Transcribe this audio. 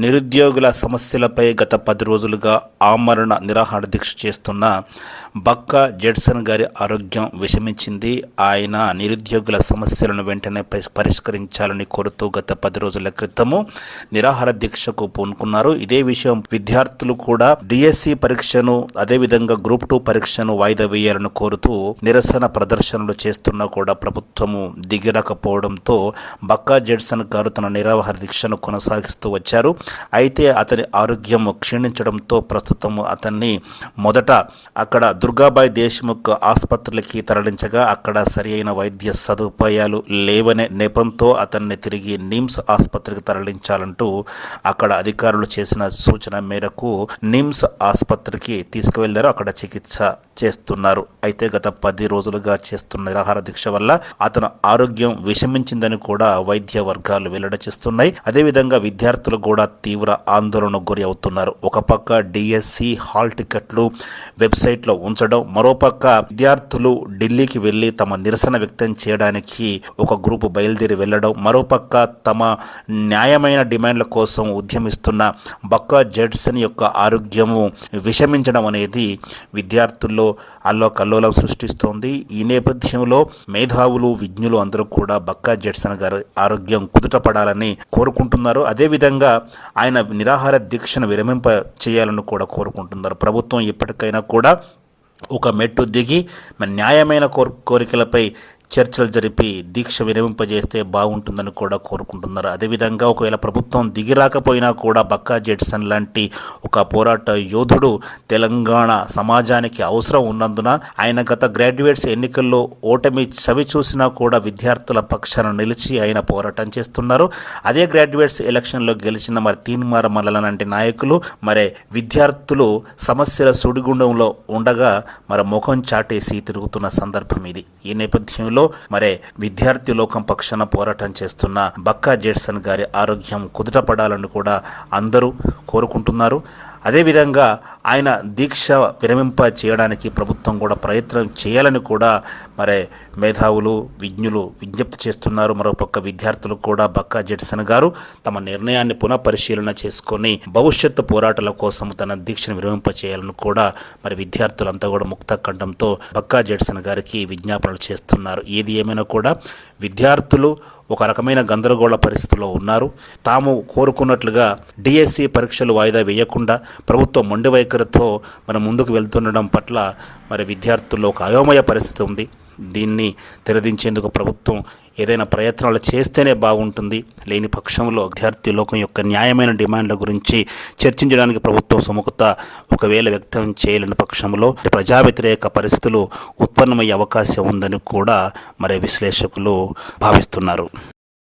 నిరుద్యోగుల సమస్యలపై గత 10 రోజులుగా ఆమరణ నిరాహార దీక్ష చేస్తున్న బక్కా జెడ్సన్ గారి ఆరోగ్యం విషమించింది. ఆయన నిరుద్యోగుల సమస్యలను వెంటనే పరిష్కరించాలని కోరుతూ గత 10 రోజుల క్రితము నిరాహార దీక్షకు పూనుకున్నారు. ఇదే విషయం విద్యార్థులు కూడా డిఎస్సి పరీక్షను అదేవిధంగా గ్రూప్ 2 పరీక్షను వాయిదా వేయాలని కోరుతూ నిరసన ప్రదర్శనలు చేస్తున్నా కూడా ప్రభుత్వము దిగిరాకపోవడంతో బక్కా జెడ్సన్ గారు తన నిరాహార దీక్షను కొనసాగిస్తూ వచ్చారు. అయితే అతని ఆరోగ్యం క్షీణించడంతో ప్రస్తుతం అతన్ని మొదట అక్కడ దుర్గాబాయి దేశ్ముఖ్ ఆసుపత్రికి తరలించగా అక్కడ సరి అయిన వైద్య సదుపాయాలు లేవనే నెపంతో అతన్ని తిరిగి నిమ్స్ ఆసుపత్రికి తరలించాలంటూ అక్కడ అధికారులు చేసిన సూచన మేరకు నిమ్స్ ఆసుపత్రికి తీసుకువెళ్లారు. అక్కడ చికిత్స చేస్తున్నారు. అయితే గత 10 రోజులుగా చేస్తున్న నిరాహార దీక్ష వల్ల అతని ఆరోగ్యం విషమించిందని కూడా వైద్య వర్గాలు వెల్లడి చేస్తున్నాయి. అదేవిధంగా విద్యార్థులు కూడా తీవ్ర ఆందోళనకు గురి అవుతున్నారు. ఒక పక్క డిఎస్సి హాల్ టికెట్లు వెబ్సైట్లో ఉంచడం, మరోపక్క విద్యార్థులు ఢిల్లీకి వెళ్లి తమ నిరసన వ్యక్తం చేయడానికి ఒక గ్రూపు బయలుదేరి వెళ్లడం, మరోపక్క తమ న్యాయమైన డిమాండ్ల కోసం ఉద్యమిస్తున్న బక్కా జెడ్సన్ యొక్క ఆరోగ్యము విషమించడం అనేది విద్యార్థుల్లో అల్లోకల్లోలం సృష్టిస్తోంది. ఈ నేపథ్యంలో మేధావులు విజ్ఞులు అందరూ కూడా బక్కా జెడ్సన్ గారి ఆరోగ్యం కుదుటపడాలని కోరుకుంటున్నారు. అదేవిధంగా ఆయన నిరాహార దీక్షను విరమింప చేయాలని కూడా కోరుకుంటున్నారు. ప్రభుత్వం ఇప్పటికైనా కూడా ఒక మెట్టు దిగి న్యాయమైన కోరికలపై చర్చలు జరిపి దీక్ష విరమింపజేస్తే బాగుంటుందని కూడా కోరుకుంటున్నారు. అదేవిధంగా ఒకవేళ ప్రభుత్వం దిగిరాకపోయినా కూడా బక్కా జెడ్సన్ లాంటి ఒక పోరాట యోధుడు తెలంగాణ సమాజానికి అవసరం ఉన్నందున ఆయన గత గ్రాడ్యుయేట్స్ ఎన్నికల్లో ఓటమి చవి చూసినా కూడా విద్యార్థుల పక్షాన నిలిచి ఆయన పోరాటం చేస్తున్నారు. అదే గ్రాడ్యుయేట్స్ ఎలక్షన్లో గెలిచిన తీన్మార్ మల్లన లాంటి నాయకులు విద్యార్థులు సమస్యల సుడిగుండంలో ఉండగా ముఖం చాటేసి తిరుగుతున్న సందర్భం ఇది. ఈ నేపథ్యంలో విద్యార్థి లోకం పక్షాన పోరాటం చేస్తున్న బక్కా జెడ్సన్ గారి ఆరోగ్యం కుదుటపడాలని కూడా అందరూ కోరుకుంటున్నారు. అదేవిధంగా ఆయన దీక్ష విరమింప చేయడానికి ప్రభుత్వం కూడా ప్రయత్నం చేయాలని కూడా మేధావులు విజ్ఞులు విజ్ఞప్తి చేస్తున్నారు. మరోపక్క విద్యార్థులు కూడా బక్కా జెడ్సన్ గారు తమ నిర్ణయాన్ని పునఃపరిశీలన చేసుకొని భవిష్యత్తు పోరాటాల కోసం తన దీక్షను విరమింప చేయాలని కూడా విద్యార్థులంతా కూడా ముక్త కంఠంతో బక్కా జెడ్సన్ గారికి విజ్ఞాపనలు చేస్తున్నారు. ఏది ఏమైనా కూడా విద్యార్థులు ఒక రకమైన గందరగోళ పరిస్థితిలో ఉన్నారు. తాము కోరుకున్నట్లుగా డిఎస్సి పరీక్షలు వాయిదా వేయకుండా ప్రభుత్వం మొండి వైఖరితో ముందుకు వెళ్తుండడం పట్ల విద్యార్థుల్లో ఒక అయోమయ పరిస్థితి ఉంది. దీన్ని తెరదించేందుకు ప్రభుత్వం ఏదైనా ప్రయత్నాలు చేస్తేనే బాగుంటుంది. లేని పక్షంలో విద్యార్థి లోకం యొక్క న్యాయమైన డిమాండ్ల గురించి చర్చించడానికి ప్రభుత్వం సుముఖత ఒకవేళ వ్యక్తం చేయలేని పక్షంలో ప్రజా వ్యతిరేక పరిస్థితులు ఉత్పన్నమయ్యే అవకాశం ఉందని కూడా విశ్లేషకులు భావిస్తున్నారు.